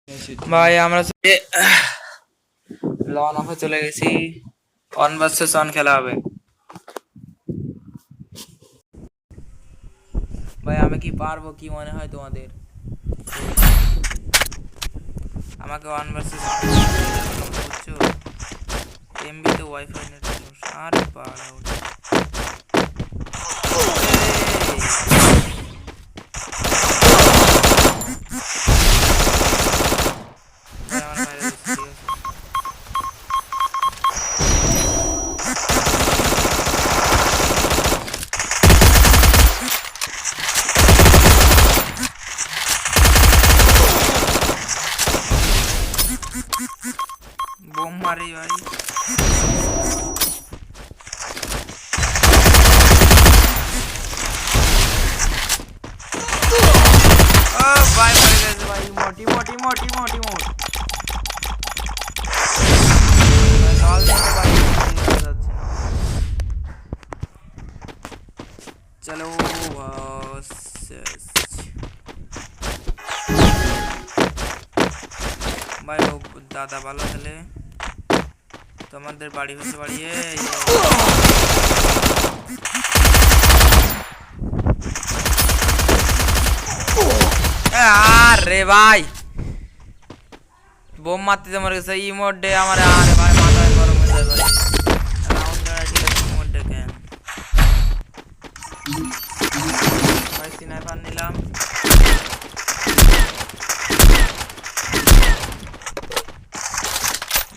ভাই আমরা লন অফে চলে গেছি, 1 ভার্সেস 1 খেলা হবে। ভাই আমি কি পারবো কি মনে হয় তোমাদের? আমাকে 1 ভার্সেস 1 বুঝছো? এমবি তো ওয়াইফাই নেট আর পাড়া ওঠে। বোম মারি ভাই, ও ভাই মরে গেছে ভাই। মোটি মোটি মোটি মোটি মোট দল দেখো ভাই, যাচ্ছে না। চলো ভাই, ও দাদা ভালো খেলে। তোমাদের বাড়ি হচ্ছে বাড়ি আরে ভাই বোম মারতে তোমার কাছে ইমোট ডে আমার। আরে ভাই মাথায় গরম হয়ে যায় ভাই। রাউন্ড ঠিক আছে, ইমোট ডে কেন ভাই? স্নাইপার নিলাম।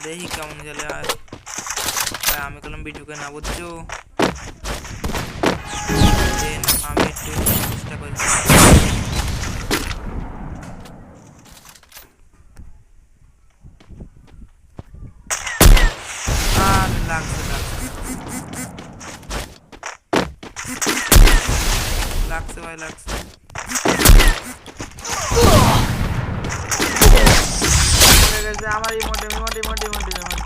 দেখি কেমন চলে। আর ভাই আমি কলম বিটুকে না বুঝছো, আমি একটু চেষ্টা করছি। আর লাগছে লাগছে ভাই লাগছে। আমার emote emote emote emote emote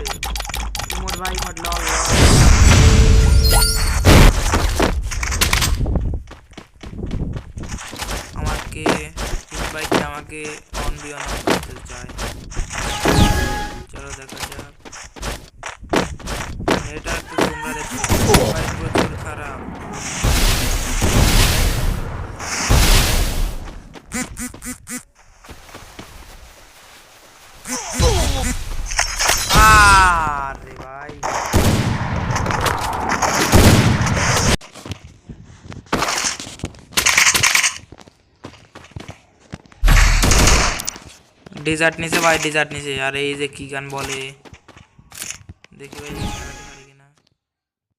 emote ভাই ইমোট লল। আমাকে ইনভাইট আমাকে অন বিয়ন করতে চায়। চলো দেখা যাক। এটা একটু তোমরা দেখো ভাই, প্রচুর খারাপ। আরে ভাই ডেজার্ট নিচে ভাই, ডেজার্ট নিচে। আর এই যে কি গান বলে দেখি ভাই।